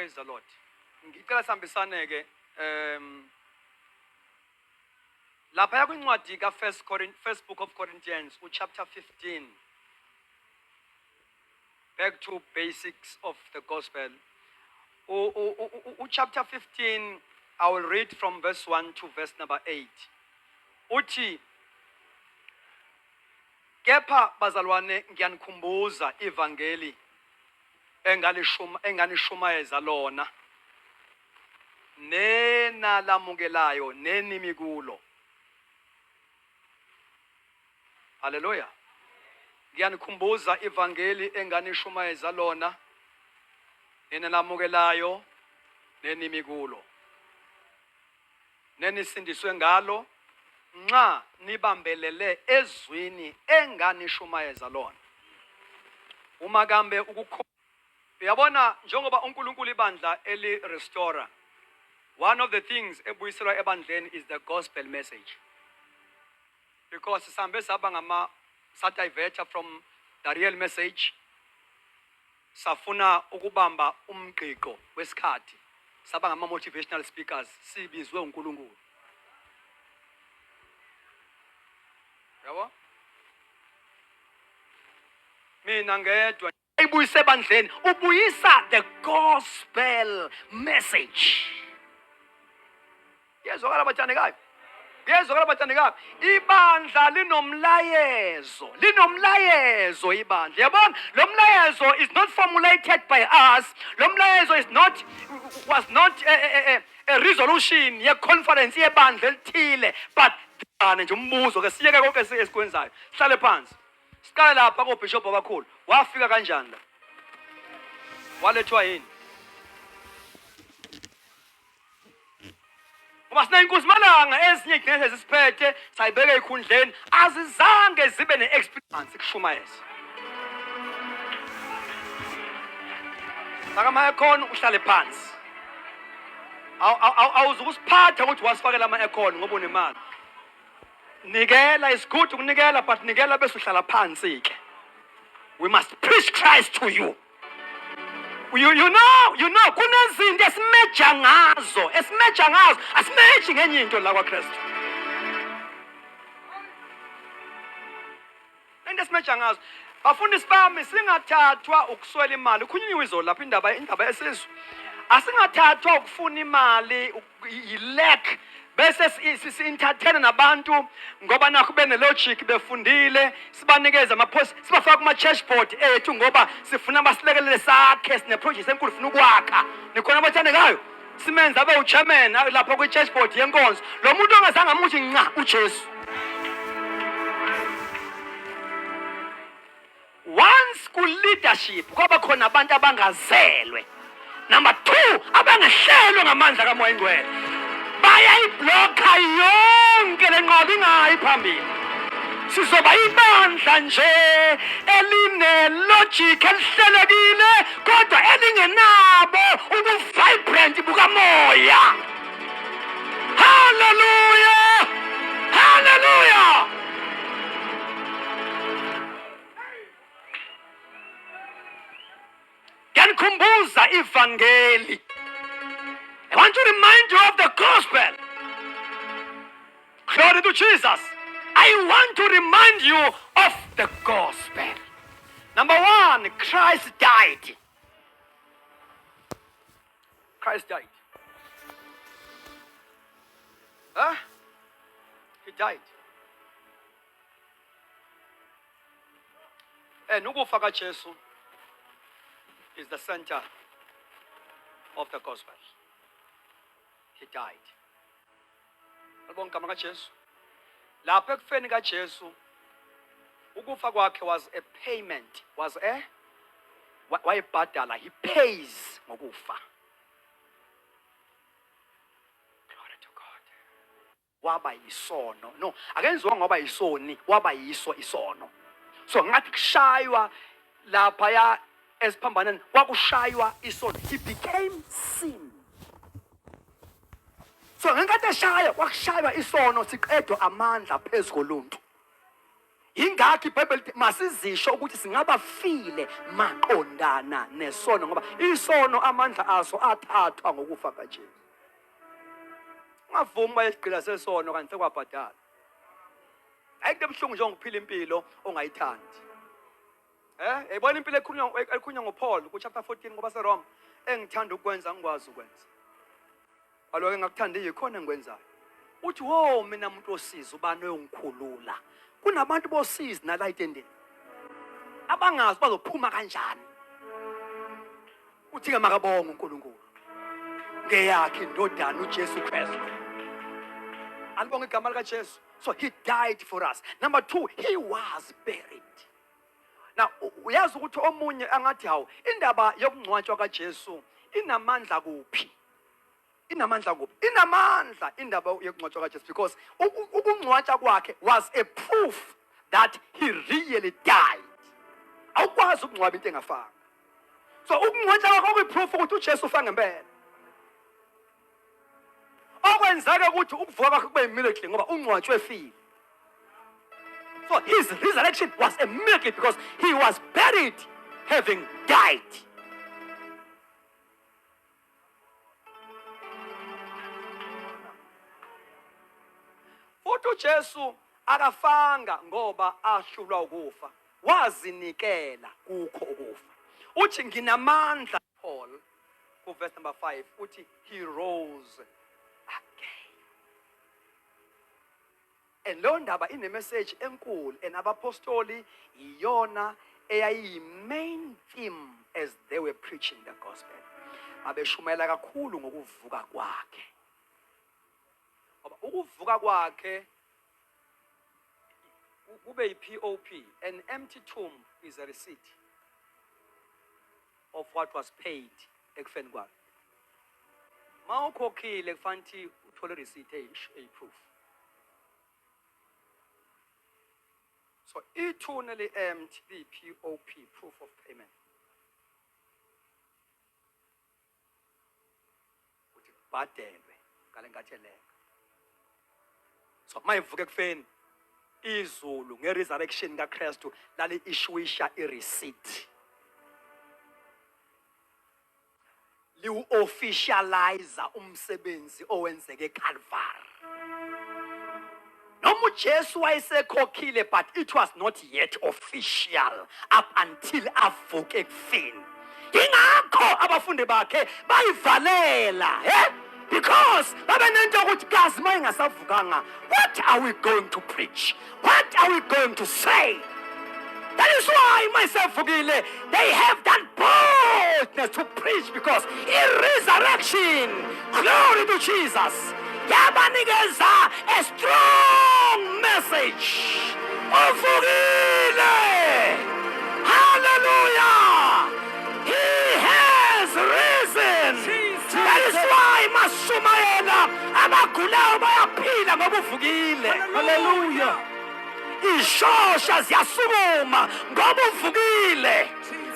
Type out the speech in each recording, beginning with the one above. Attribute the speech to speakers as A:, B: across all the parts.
A: Praise the Lord. Ngicela sihambisane ke lapha kwincwadi ka first book of Corinthians chapter 15. Back to basics of the gospel. Chapter 15, I will read from verse 1 to verse number 8. Uthi, kepha bazalwane ngiyanikhumbuza ivangeli enganishumayeza lona nenalamukelayo nenimikulo. Hallelujah. Ngiyanikhumbuza ivangeli enganishumayeza lona nenalamukelayo nenimikulo. Nenisindiswe ngalo nxa nibambelele ezwini enganishumayeza lona. Uma kambe uyabona njengoba uNkulunkulu ibandla eli restore, one of the things ebuyiselwa ebandleni is the gospel message. Because sambe saba ngama sativerta from the real message, safuna ukubamba umgqiqo wesikhathi, saba ngama motivational speakers, sibizwe uNkulunkulu. Yabo? Mina ngedwa ibuyise ebandleni, ubuyisa the gospel message. Yezwakala bathandekayo. Yezwakala bathandekayo. Ibandla linomlayezo ibandla. Yabona, lo mlayezo is not formulated by us. Lo mlayezo was not a resolution ye conference yebandla elithile, but nje umbuzo ke siyeke konke esikwenzayo. Hlale phansi. Siqale lapha ko bishop abakhulu. Wafika kanjani la? Walethwa yini? Ngoba sina inkosi malanga ezinye igcine sesiphethe sayibeka ekhundleni azizange zibe neexperience kushumayeza. Sakama ekhona uhlale phansi. Awuzukusiphatha ukuthi wasifakela ama ekhona ngoba unemali. Nikela is good ukunikela, but nikela bese uhlala phansi ke. We must preach Christ to you. You know, kunezinto esimeja ngazo, asimeji ngenye into la kwaKristu. Into esimeja ngazo. Bafundisi bami singathathwa ukuswela imali. Kukhunyiwe izolo lapha indaba esizwe. Asingathathwa ukufuna imali, lack. Bese si-entertain nabantu ngoba nakho bene-logic befundile, sibanikeza ama-post, sibafaka kuma-church board ethu ngoba sifuna basilekelele sakhe, sine-project enkulu funa ukwakha. Nikhona abathandekayo, simenze abe u-chairman lapha kwi-church board yenkonzo. Lo muntu ongazange amuthi nca uJesu. Once ku-leadership kwaba khona abantu abangazelwe. Number 2, abangahlelwe ngamandla kaMoya Ingcwele. Bayayibloka yonke lenqaba ingayi phambili. Sizoba ibandla nje eline-logic elihlelekile kodwa elingenabo ubu-vibrant bukamoya. Hallelujah! Hallelujah! Ngiyanikhumbuza ivangeli. I want to remind you of the gospel. Glory to Jesus. I want to remind you of the gospel. Number 1, Christ died. Christ died. Huh? He died. And ukufa kaJesu is the center of the gospel. He died. Alibona igama kaJesu. Lapha ekufeni kaJesu, ukufa kwakhe was a payment, wayebhadala, he pays ngokufa. Glory to God. Waba yisono. No, akenziwa ngoba yisoni, waba yiso isono. So ngathi kushaywa lapha ya esiphambaneni, kwakushaywa isono. He became sin. So ngenkathi eshaya wakushaywa isono siqedwe amandla phezu koluntu. ingakho iBhayibheli lithi masizisho ukuthi singabafile maqondana nesono, ngoba isono amandla aso athathwa ngokufa kaJesu. Ungavumi bayesigqila sesono kanti sekwabhadala. Ayikho ebuhlungu nje ngokuphila impilo ongayithandi. Yayibona impilo ekhunywa ngoPaul ku chapter 14 ngoba seRoma, engithanda ukwenza ngikwazi ukwenza. Kaloku engakuthandi yikhona engikwenzayo. Uthi wo mina umuntu osiza ubani oyongikhulula. Kunabantu bosiza nala etendeni. Abangazi bazophuma kanjani. Uthi ke makabonga uNkulunkulu ngeyakhe indodana uJesu Kristu. Alibonga igama lika Jesu. So he died for us. Number 2, he was buried. Now uyazi ukuthi omunye angathi hawo indaba yokungcwatshwa kaJesu inamandla kuphi? Inamandla kuphi? Inamandla indaba yokungcwatshwa kaJesu because ukungcwatshwa kwakhe was a proof that he really died. Awukwazi ukungcwaba into engafanga. So ukungcwatshwa kwakhe kuyiproof ukuthi uJesu ufa ngempela. Okwenzeka ukuthi ukuvuka kwakhe kube miracle ngoba ungcwatshwe efile. So his resurrection was a miracle because he was buried having died. Futhi uJesu akafanga ngoba ahlulwa ukufa, wazinikela kukho ukufa. Uthi nginamandla, Paul ku verse number 5 uthi he rose again. And lo ndaba ine message enkulu and abapostoli iyona eyayi main theme as they were preaching the gospel. Abeshumela kakhulu ngokuvuka kwakhe. Ngoba ukuvuka kwakhe kube yiPOP. An empty tomb is a receipt of what was paid ekufeni kwakhe. Mawukhokhile kufanele uthole receipt eyiproof. So eternally empty, the POP, proof of payment. Uthi badelwe ngale ngatheleka. So mayivuke kufeni izulu ngeresurrection kaKristu lali ishuisha ireceipt. Liu officialize umsebenzi owenzeke eCalvary. Noma uJesu wayesekhokhile but it was not yet official up until avuke ekufeni. Ingakho abafundi bakhe bayivalela, because babenento ukuthi kazi mayingasavukanga, what are we going to preach? What are we going to say? That is why mayisevukile they have that boldness to preach because in resurrection, glory to Jesus, yabanikeza a strong message. Uvukile! Hallelujah! He has risen. That is why mashumayela abagulayo bayaphila ngoba uvukile. Hallelujah! Ishosha ziyasukuma ngoba uvukile.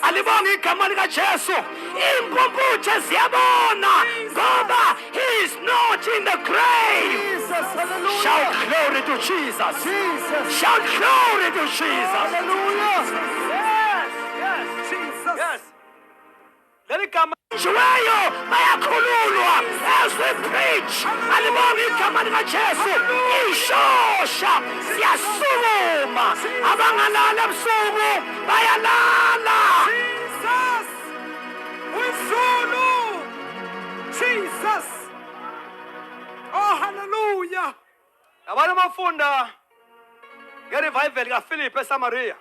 A: Alibonga igama lika Jesu. Impumputhe ziyabona ngoba he is not in the grave. Shout glory to Jesus. Shout glory to Jesus. Hallelujah. Yes, Jesus. Yes. Let it come. Juwayo bayakhululwa as we preach. Alibonga igama lika Jesu. Ishosha ziyasukuma. Abangalala ebusuku bayalala. Jesus. Uzulu. Jesus. Oh, hallelujah. Abantu bafunda ngerevival kaPhilip eSamaria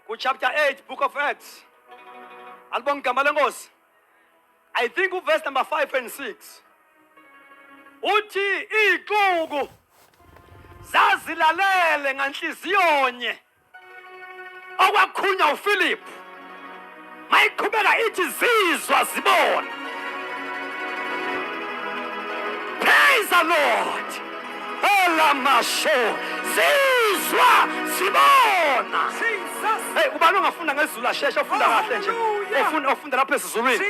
A: ku chapter 8 book of Acts. Alibonga igama lenkosi. I think verse number 5 and 6. Uthi ixuku zazilalele nganhliziyonye okwakhunya uPhilip. Mayiqhubeka ithi zizwa zibona. Praise the Lord. Elamasho zizwa zibona. Hey, ubani ongafunda ngesiZulu asheshe ufunda kahle nje. Ofunda lapha esiZulwini.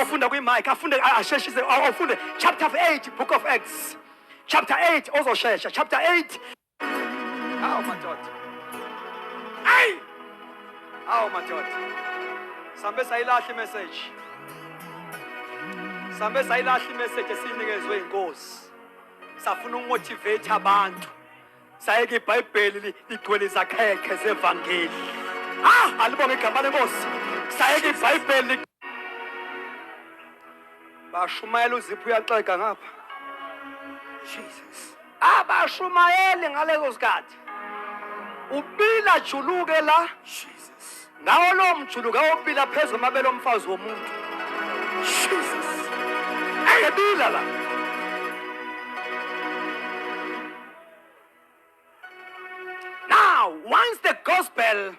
A: Ofunda kwi-mic, asheshise afunde chapter 8 book of Acts. Chapter 8 ozoshesha. Chapter 8. Oh my God. Ayi! Awu madoda. Sambe sayilahla imessage. Sambe sayilahla imessage esinikezwe inkosi. Safuna umotivate abantu. Sayeke iBhayibheli ligcwele izakhekhe zevangeli. Alibonge igama lenkosi. Sayeke iBhayibheli. Bashumayela uzipho uyaxega ngapha. Jesus. Abashumayeli ngalezo sikhathi. Ubila juluke la. Jesus. Ngawo lo mjuluka obila phezulu amabele omfazi womuntu. Jesus. Ayebila la. Now, once the gospel,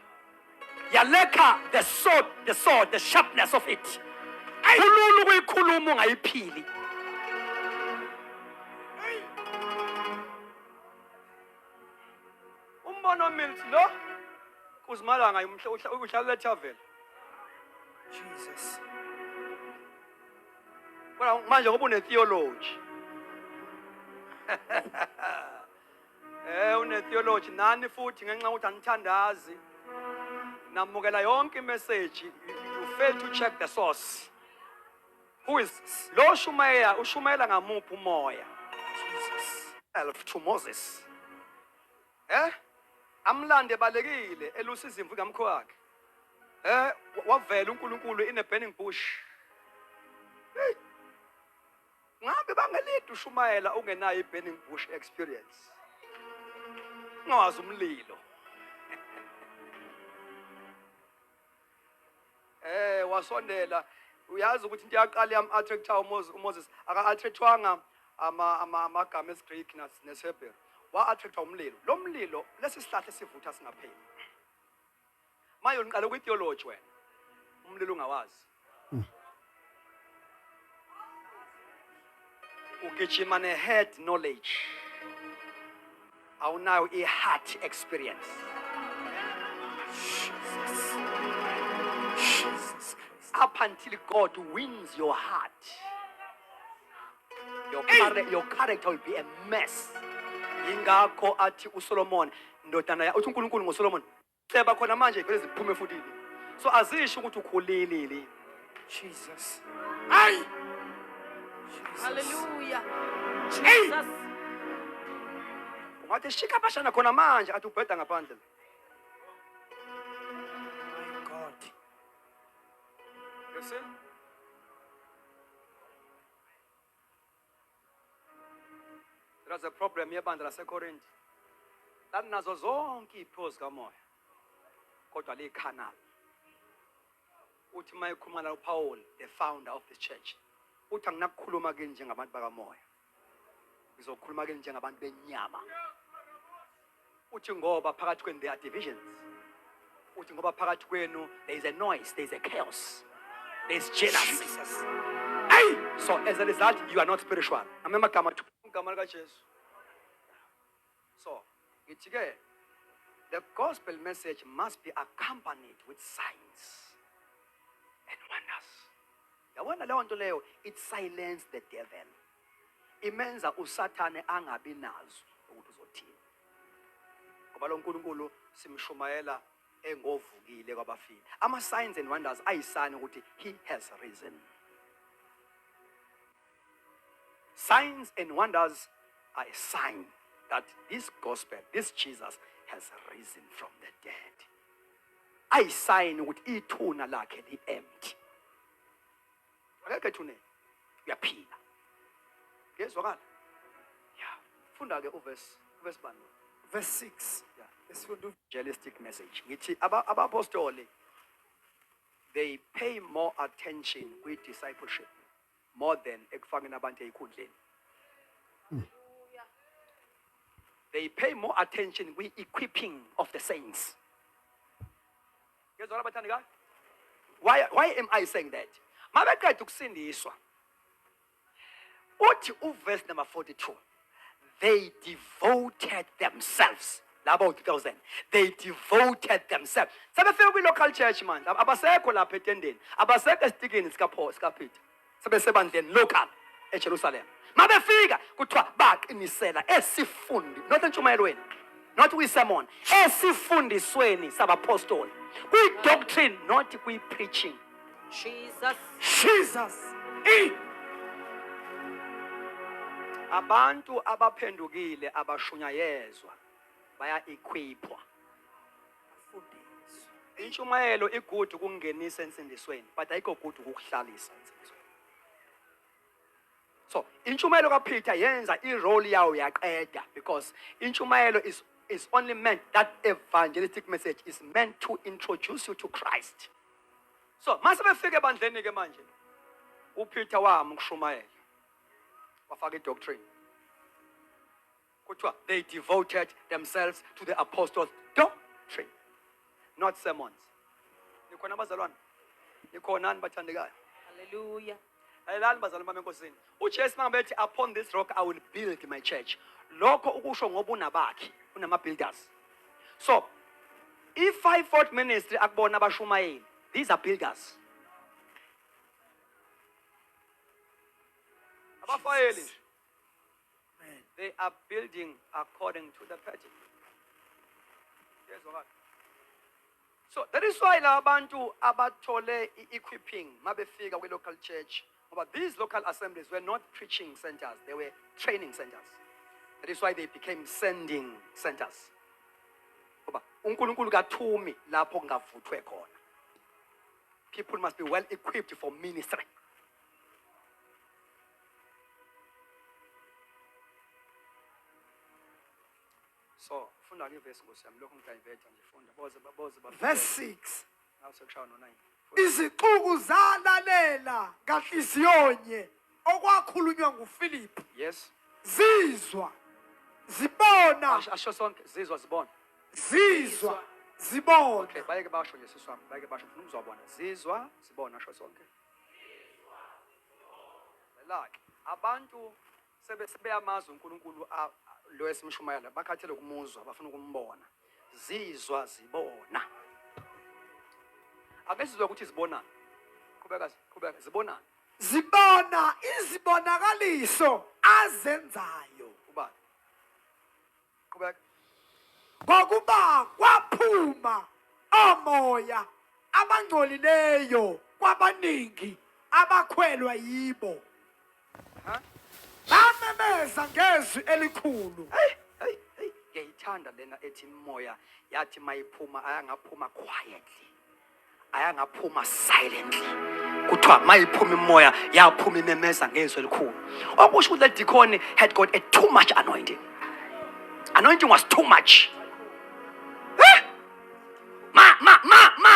A: yaleka the sword, the sharpness of it. Kululu kuyikhuluma ungayiphili. Umbono omilisi lo kuzimalanga uhlala eThavela. Jesus. Kodwa manje ngoba une-theology. Une-theology nani futhi ngenxa ukuthi anithandazi. Namukela yonke imessage. You fail to check the source. Who is lo ushumayela ngamuphi umoya? Jesus. To Moses. Amlande balekile elusa izimvu kamkho wakhe. Wavela uNkulunkulu in a burning bush. Ngabe bangelide ushumayela ungenayo i-burning bush experience. Ngawazi umlilo. Wasondela uyazi ukuthi into yaqala yam-attracta uMoses aka-attractwanga amagama esiGreek neSebheru. Wa-attracta umlilo. Lo mlilo lesi sihlahla esivutha singapheli. Manje uniqala kwi-theology wena. Umlilo ungawazi. Ugijima ne-head knowledge. Awunayo i-heart experience. Jesus. Up until God wins your heart, your character will be a mess. Ingakho athi uSolomon ndodana ya uthi uNkulunkulu ngoSolomon ceba khona manje ivele ziphume futhi. So azisho ukuthi ukhulilile. Jesus. Hayi.
B: Hallelujah. Jesus.
A: Ungathi shika bashana khona manje athi ubheda ngaphandle. My God. You see? There's a problem yebandla laseKorinthi. Lanazo zonke iziphozi kamoya. Kodwa likanal. Uthi mayikhuluma uPaul, the founder of the church. Uthi anginakukhuluma ke njengabantu bakamoya. Ngizokhuluma ke njengabantu benyama. Uthi ngoba phakathi kwenu there are divisions. Uthi ngoba phakathi kwenu there is a noise, there is a chaos. There is jealousy. Hey! So as a result, you are not spiritual. Amema gama kaJesu. So, the gospel message must be accompanied with signs and wonders. Yabona leyo nto leyo, it silenced the devil. Imenza uSathane angabi nazo ukuthi uzothini. Ngoba lo nkulunkulu simshumayela engovukile kwabafile. Ama signs and wonders ayisana ukuthi he has risen. Signs and wonders are a sign that this gospel, this Jesus, has risen from the dead. Ayisayini ukuthi ithuna lakhe li-empty. Akekho ethuneni. Uyaphila. Ngezwakala? Yeah. Funda ke uverse bani?
B: Verse 6.
A: Yeah. Evangelistic message. Ngithi abapostoli they pay more attention with discipleship more than ekufakeni abantu ezikhundleni. They pay more attention with equipping of the saints. Why am I saying that? Mabeqeda ukusindiswa. Uthi uverse number 42. They devoted themselves. Labo 2000. They devoted themselves. Sebefika kwi-local church man. Abasekho lapha etendeni. Abasekho esitikini sikaPeter. Sebesebandleni local eJerusalem. Mabefika kuthiwa baqinisela esifundi. Not entshumayelweni. not kwi-sermon, esifundisweni sabapostoli, kwi-doctrine, not kwi-preaching.
C: Jesus.
B: Jesus.
A: Abantu abaphendukile abashunyayezwa baya-equipwa. Intshumayelo igudu kungenisa ensindisweni, but ayikho gudu ukukuhlalisa ensindisweni. So, intshumayelo kaPeter yenza i-role yawo yaqeda, because intshumayelo is only meant, that evangelistic message is meant to introduce you to Christ. So, mase befike ebandleni ke manje, uPeter wami ukushumayela. Wafaka i-doctrine. Kuthiwa they devoted themselves to the apostles' doctrine, not sermons. Nikhona abazalwane? Nikhonani bathandekayo?
C: Hallelujah.
A: Lalelani bazalwane bami enkosini. UJesu mangabe ethi, upon this rock I will build my church. Lokho ukusho ngoba unabakhi, unama-builders. So, i-5-fold ministry akubona abashumayeli, these are builders. Abafayeli nje. They are building according to the pattern. Yes, so that is why la bantu abathole equipping mabefika kwi local church, but these local assemblies were not preaching centers, they were training centers. That is why they became sending centers. Ngoba uNkulunkulu kathumi lapho kungavuthwe khona. People must be well equipped for ministry. So, funda ke verse Nkosi yami, lokho ngidivert nje funda. Boze
B: Verse 6.
A: Nawusekushaya no 9.
B: Izixuku zalalela kaHliziyonye okwakhulunywa nguPhilip.
A: Yes.
B: Zizwa, zibona,
A: Asho sonke zizwa zibona.
B: zizwa, zibona.
A: Okay, bayeke basho nje siswami, bayeke basho ufuna ukuzobona. Zizwa zibona asho sonke. Like abantu sebeyamazi uNkulunkulu lo esimshumayela, bakhathele ukumuzwa, bafuna ukumbona. Zizwa zibona. Ake sizwe ukuthi zibonana. Qhubeka zibonana.
B: Zibona izibonakaliso azenzayo.
A: Ubani? Qhubeka.
B: Ngokuba kwaphuma omoya abangcolileyo kwabaningi abakhwelwa yibo. Bamemeza ngezwi elikhulu.
A: Hey, ngiyayithanda lena ethi moya yathi mayiphuma ayangaphuma quietly. Ayangaphuma silently. Kuthiwa mayiphuma imoya yaphuma imemeza ngezwi elikhulu. Okusho ukuthi le deacon had got a too much anointing. Anointing was too much.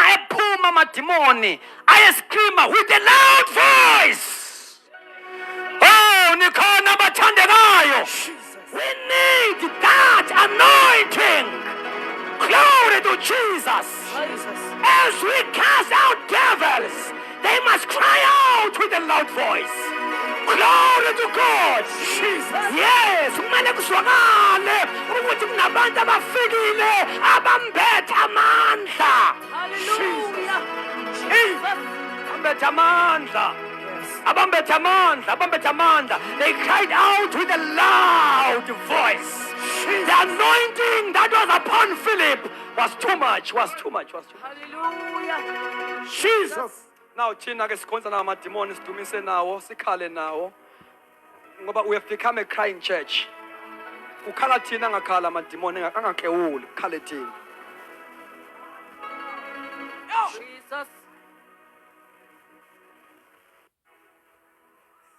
A: Ephuma madimoni ayescreama with a loud voice. Oh, nikhona abathandekayo. We need that anointing. Glory to Jesus. As we cast out devils, they must cry out with a loud voice. Glory to God. Yes, kumele kuzwakale ukuthi kunabantu abafikile abambethe amandla.
C: Hallelujah.
A: Abambethe amandla. Abambethe amandla. They cried out with a loud voice. The anointing that was upon Philip was too much.
C: Hallelujah.
B: Jesus.
A: Now thina ke sikhonza nawo amadimoni, sidumise nawo, sikhale nawo. Ngoba we have become a crying church. Ukhala thina angakhala amadimoni angakewuli, ukhale thina.
C: Jesus.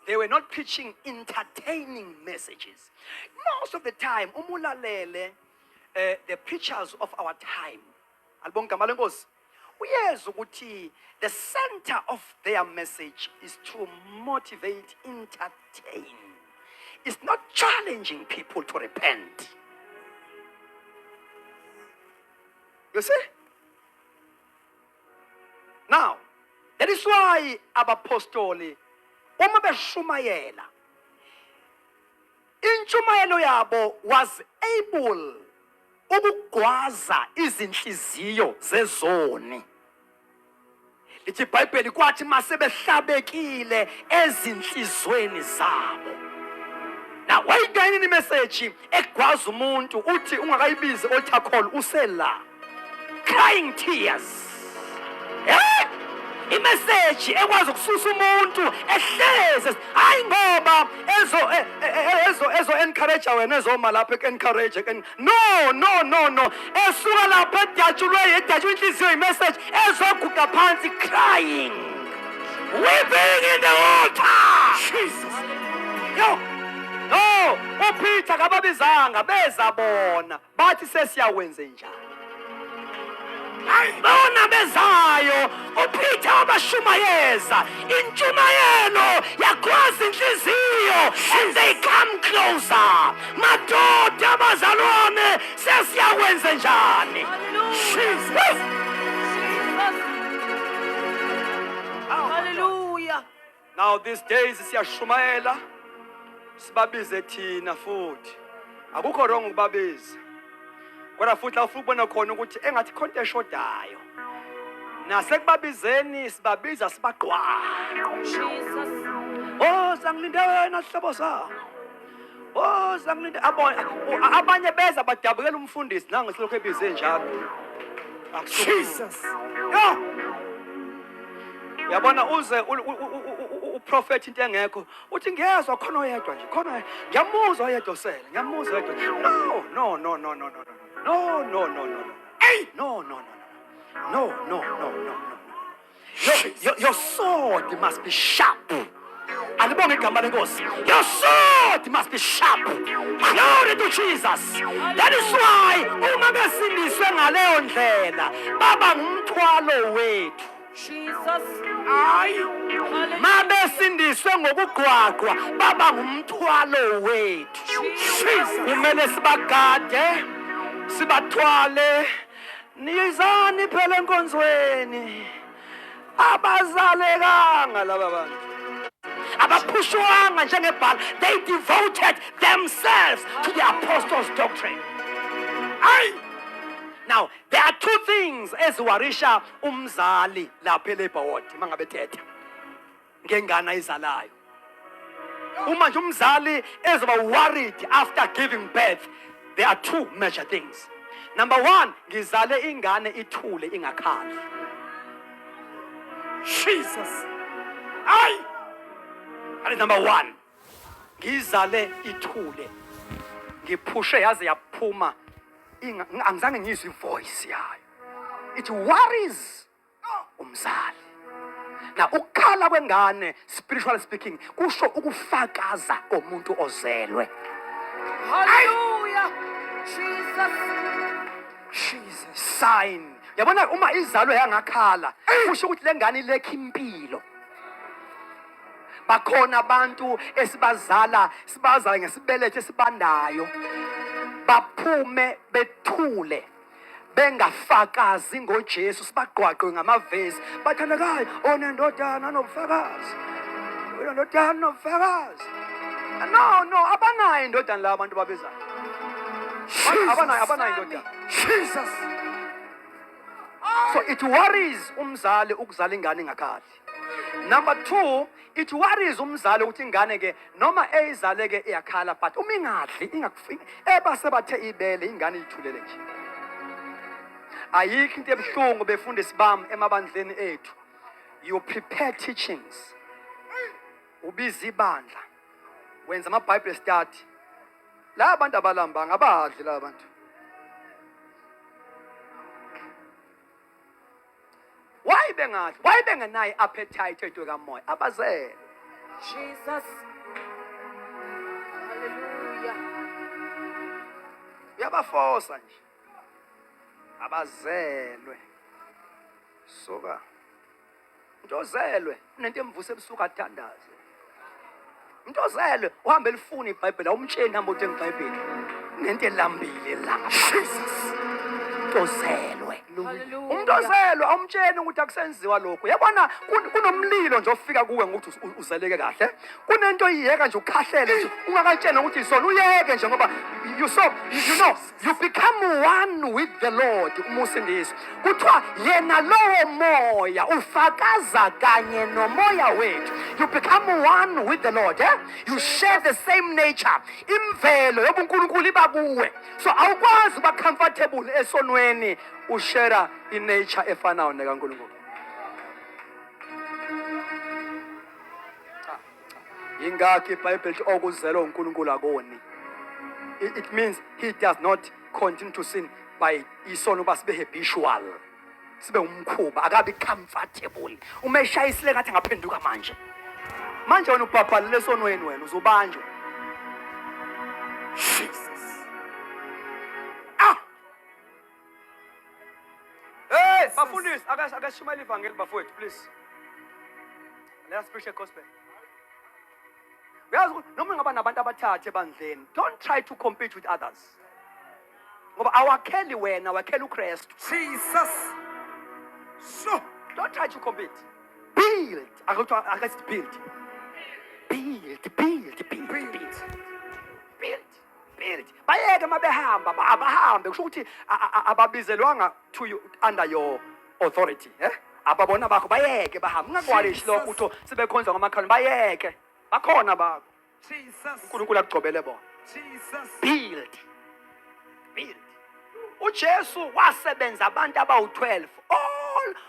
A: They were not preaching entertaining messages. Most of the time, umulalele the preachers of our time. Albonga malenkosi. Uyezwa ukuthi the center of their message is to motivate, entertain. It's not challenging people to repent. You see? Now, that is why abapostoli uma beshumayela, intshumayelo yabo was able ukugwaza izinhliziyo zezoni. Lithi iBhayibheli kwathi masebehlabekile ezinhlizweni zabo. Now Now wayingayini imessage egwaza umuntu uthi ungakayibizi altar call usela crying tears. Imessage ekwazi ukususa umuntu ehleze hayi ngoba ezo encourage wena ezoma lapha encourage no esuka lapha edatshulwe edatshwe inhliziyo imessage ezoguqa phansi crying weeping in the altar.
B: Jesus.
A: Yo no uPeter kababizanga beza bona bathi sesiyawenze njani. Bona bezayo uPeter wabashumayeza intshumayelo yagwaza inhliziyo and they come closer. Madoda abazalwane sesiyawenze njani.
C: Hallelujah. Hallelujah.
A: Now these days siyashumayela sibabize thina futhi akukho wrong ukubabiza kodwa futhi la ufuna ukubona khona ukuthi engathi khonto eshodayo nasekubabizeni sibabiza sibaqwa.
C: Jesus.
A: Oh sangilinde wena sihlobo sami. Oh sangilinde abanye beza badabukela umfundisi nange silokho ebize njalo.
B: Jesus.
A: Yo yabona uze uprofet into engekho uthi ngiyezwa khona oyedwa nje khona ngiyamuzwa oyedwa sele ngiyamuzwa oyedwa. No. Hey, no. Your sword must be sharp. Alibonge igama lenkosi. Your sword must be sharp. Glory to Jesus. That is why uma besindiswe ngaleyo ndlela baba ngumthwalo wethu.
C: Jesus.
B: Hayi.
A: Mabesindiswe ngokugwaqwa baba ngumthwalo wethu. Kumele sibagade sibathwale niyizani phela enkonzweni abazalekanga laba bantu abaphushwanga njengebhala. They devoted themselves to the apostles' doctrine. Now there are two things eziwarisha umzali lapha eLabor Ward mangabe thetha ngengane ayizalayo. Uma nje umzali ezoba worried after giving birth, there are two major things. Number one, ngizale ingane ithule ingakhali.
B: Jesus.
A: That is number one. Ngizale ithule. Ngiphushe yaze yaphuma. Angizange ngizwe ivoice yayo. It worries umzali. Now ukukhala kwengane spiritually speaking kusho ukufakaza komuntu ozelwe.
C: Hallelujah. Jesus.
A: Sign. Yabona uma izalo yangakhala kusho ukuthi lengane ilekho impilo. Bakhona abantu esibazala ngesibelethi esibandayo baphume bethule bengafakazi ngoJesu sibaqwaqwe ngamavesi bathandekayo onendodana nobufakazi onendodana nobufakazi. No abanayo indodana la abantu babezayo abanayo indodana.
B: Jesus.
A: So it worries umzali ukuzala ingane engakhali. Number two, it worries umzali ukuthi ingane ke noma eyizale ke iyakhala but uma ingadli ingakufika ebase bathe ibele ingane ithulele nje. Ayikho into ebuhlungu befundisi bami emabandleni ethu. You prepare teachings. Ubiza ibandla. Wenza ama Bible study. La abantu abalamba ngabadli la bantu. Why bengathi? Why bengenayo appetite ethu kamoya? Abazele.
C: Jesus. Hallelujah.
A: Uyabafosa nje. Abazelwe. Soka. Ntozelwe unento emvuse ebusuku athandaze. Ntozelwe uhambe elifuna iBhayibheli awumtsheni hamba uthi ngeBhayibheli. Nento elambile la.
B: Jesus.
A: umuntu ozelwe.
C: Hallelujah.
A: Umuntu ozelwe awumtsheni ukuthi akusenziwa lokho. Yabona kunomlilo nje ofika kuwe ngokuthi uzeleke kahle. Kunento oyiyeka nje ukhahlele nje ungakatshena ukuthi isona uyeke nje ngoba you know you become one with the Lord umusindisi. Kuthiwa yena lowo moya ufakaza kanye nomoya wethu. You become one with the Lord, eh? You share the same nature. Imvelo yobuNkulunkulu ibakuwe. So awukwazi uba comfortable esonweni ushare inature efanayo nekaNkulunkulu. Ingakho iBhayibheli lithi okuzelwe uNkulunkulu akoni. It means he does not continue to sin by isono uba sibe habitual. Sibe umkhuba akabi comfortable. Uma eshayisile ngathi ngaphenduka manje. Manje wena ubhabhalele esonweni wena uzobanjwa.
B: Jesus.
A: Hey, bafundisi akashumayela ivangeli bafowethu please. Let's preach a gospel. Uyazi ukuthi noma ngaba nabantu abathathe ebandleni, don't try to compete with others. Ngoba awakheli wena, wakhela uKristu.
B: Jesus. So.
A: Don't try to compete. Build. Against build. Build. Bayeke mabehamba, abahambe kusho ukuthi ababizelwanga to you under your authority, eh? Ababona bakho bayeke bahamba. Ungakwalishi lokho utho sebekhonza ngamakhaleni bayeke. Bakhona bakho.
B: Jesus.
A: uNkulunkulu akugcobele bona.
B: Jesus.
A: Build. uJesu wasebenza abantu abawu12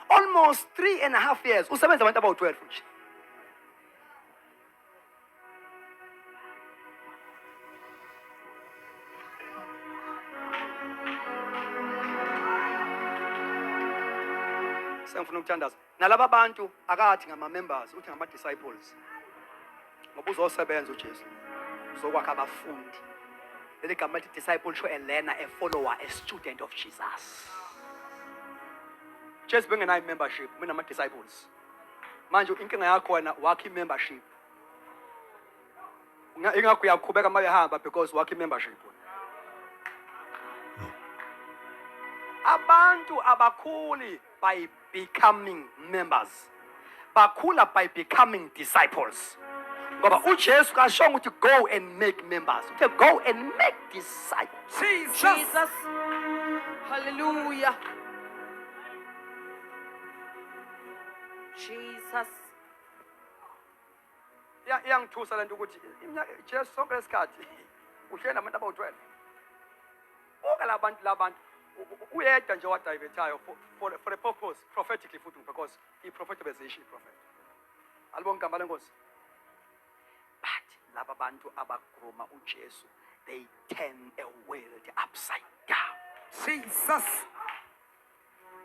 A: almost 3.5 years usebenza abantu abawu12 nje. Sengifuna ukuthandaza nalabo abantu akathi ngama members uthi ngama disciples ngoba uzosebenza uJesu uzokwakha abafundi. Leli gama lithi disciple show a learner, a follower, a student of Jesus. Jesu bengenayo membership mina ama disciples. Manje inkinga yakho wena wakhe membership. Ingakho uyakhubeka mabehamba because wakhe membership. Abantu abakhuli by becoming members. Bakhula by becoming disciples. Ngoba uJesu kashonga ukuthi go and make members. Uthe go and make disciples.
C: Jesus. Hallelujah. Jesus.
A: Iyangithusa lento ukuthi Jesu sonke lesikhathi uhleli nabantu abawu12. Bonke labantu uyedwa nje wadivethayo for a purpose prophetically futhi because he prophetization prophet. Alibonke igama lenkosi. But laba bantu abagroma uJesu they turn a world upside down.
B: Jesus.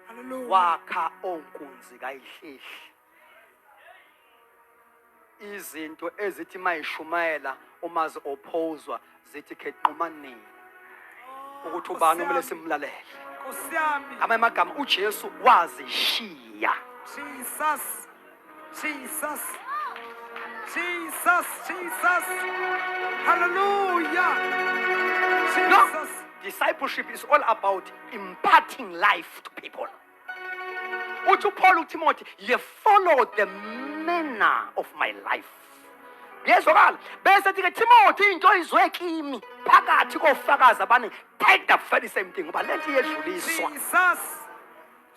B: Hallelujah.
A: Wakha onkunzi kayihlehli. Izinto ezithi mayishumayela uma zi-opposwa zithi kheqhumaneni ukuthi ubani kumele simlalele.
B: Kosiyami.
A: Amagama uJesu wazishiya.
B: Jesus. Jesus. Jesus. Jesus. Hallelujah.
A: No,
B: Jesus.
A: discipleship is all about imparting life to people. Uthi Paul Timothy, you follow the manner of my life. Yezwakala bese ke Timothy into izwe kimi phakathi kofakazi abane take the very same thing ngoba lento iyedluliswa.
B: Jesus.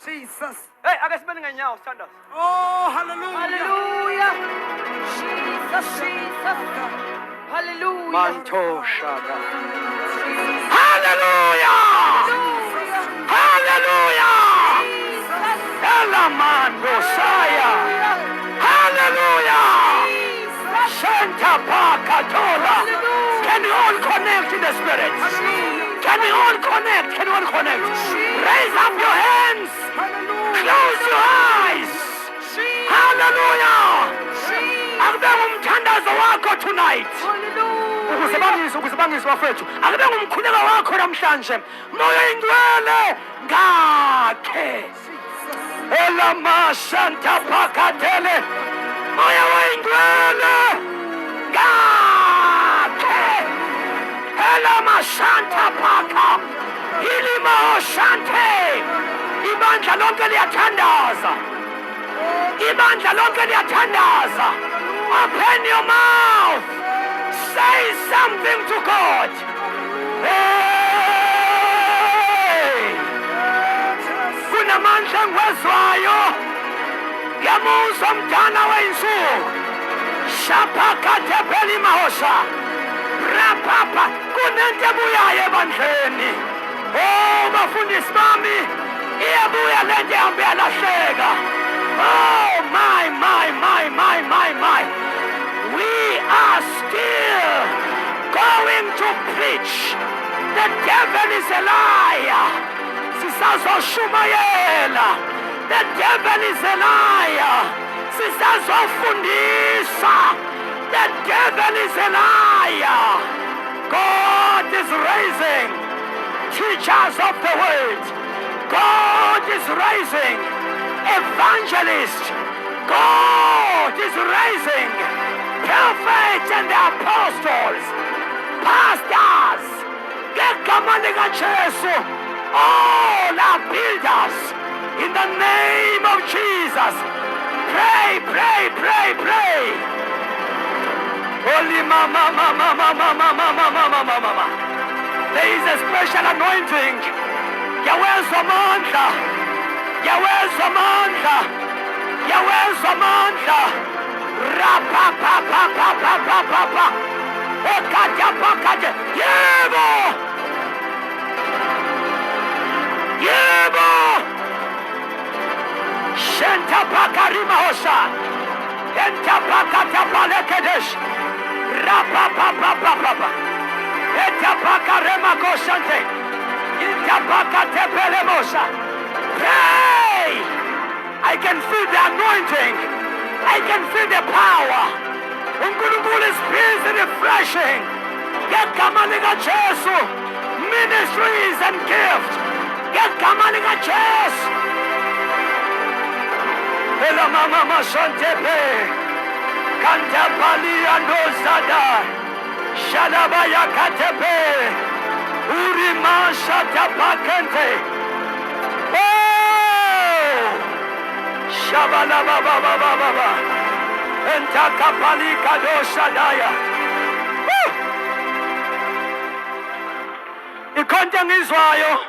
B: Jesus.
A: Hey, ake sibene ngenyawo standards.
B: Oh, hallelujah.
C: Hallelujah. Jesus. Hallelujah.
A: Manto shaka.
C: Jesus.
A: Hallelujah! Hallelujah! Elamando saya. Hallelujah! Santa Pakatola. Can you all connect in the spirit? Can we all connect? Can you all connect? Raise up your hands. Close your eyes. Hallelujah! Akube ngumthandazo wakho tonight. Ukuzibangisa wafethu. Akube ngumkhuleko wakho namhlanje. Moya ingcwele ngakhe. Elama Santa Pakatele. Moya ingcwele ngakhe. Elama Santa Paka. Ilimo shante. Ibandla lonke liyathandaza. Ibandla lonke liyathandaza. Open your mouth. Say something to God. Hey! Kunamandla engiwezwayo. Ngiyamuzwa umdana wey'nsuku. Shapakathe phela imahosha. Rapapa kunento ebuyayo ebandleni. Oh bafundisi bami iyabuya lento ehambe yalahleka. Oh my. We are still going to preach. The devil is a liar. Sisazoshumayela. The devil is a liar. Sisazofundisa. The devil is a liar. God is raising teachers of the word. God is raising evangelists. God is raising prophets and the apostles, pastors. Ngegama likaJesu, all are builders in the name of Jesus. Pray. Holy mama. There is a special anointing. Yawezwa mandla. Rapapapapapapapa. Okajapakaje. Yebo. Shenta pakarima hosa. Enta pakatapalekedesh. Rapapapapapa. Eta pakarema koshante. Enta pakatepelemosa. Pray. I can feel the anointing. I can feel the power. uNkulunkulu is busy refreshing. Ngegama likaJesu, ministries and gifts. Ngegama likaJesu. Ela mama mashantepe. Kantapalia nozada. Shalabaya katepe. Urima shatapakente. Shabala baba. Entakapali kadoshadaya. Ikhonto engizwayo.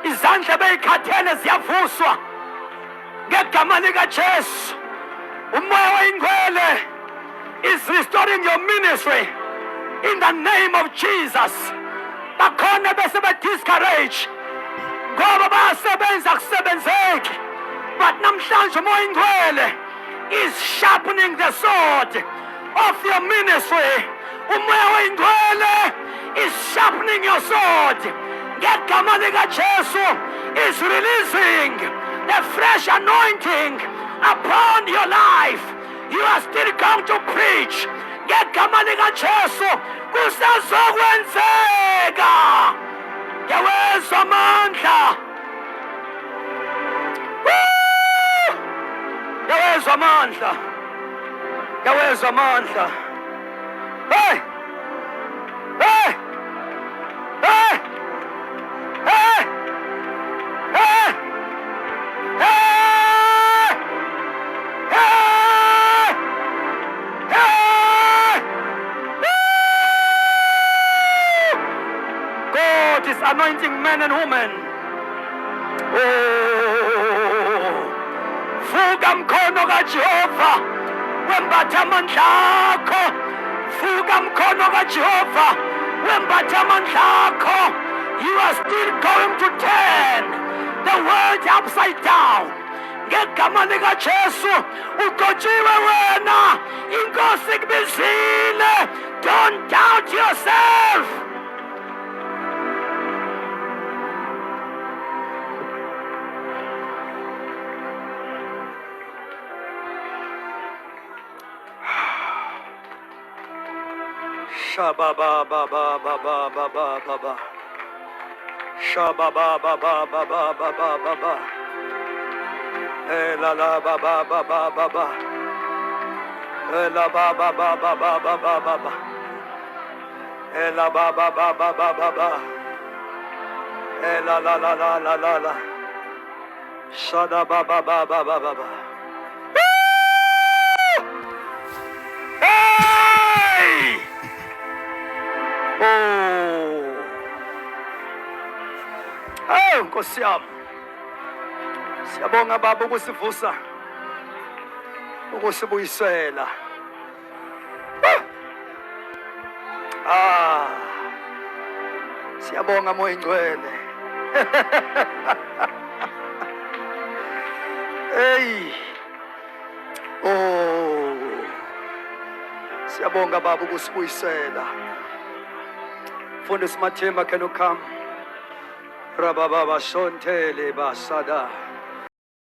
A: Izandla beyikhathele ziyavuswa. Ngegama likaJesu. Umoya oyingcwele is restoring your ministry in the name of Jesus. Bakhona bese discourage. Ngoba basebenza kusebenzeki. But namhlanje umoya oyingcwele is sharpening the sword of your ministry. Umoya oyingcwele is sharpening your sword. Ngegama likaJesu is releasing the fresh anointing upon your life. You are still going to preach. Ngegama likaJesu kusazokwenzeka. Yawezwa amandla. Yawezwa amandla. Hey! God is anointing men and women. Vuka mkhono kaJehova wembatha amandla akho. Vuka mkhono kaJehova wembatha amandla akho. You are still going to turn the world upside down. Ngegama likaJesu uqotshiwe wena. Inkosi ikubizile. Don't doubt yourself. Shababa baba baba baba baba. Shababa baba baba baba baba. La la baba baba baba. La baba baba baba baba. Ela ba ba ba ba ba ba ba. Ela la la la la la la. Shada ba ba ba ba ba ba ba. Hey! Oh. Hey, Nkosi yami. Siyabonga baba ukusivusa. Ukusibuyisela. Ah. Siyabonga moya ingcwele. Hey. Oh. Siyabonga baba ukusibuyisela. Mfundisi Mathemba, can you come? Rababa shontele basada.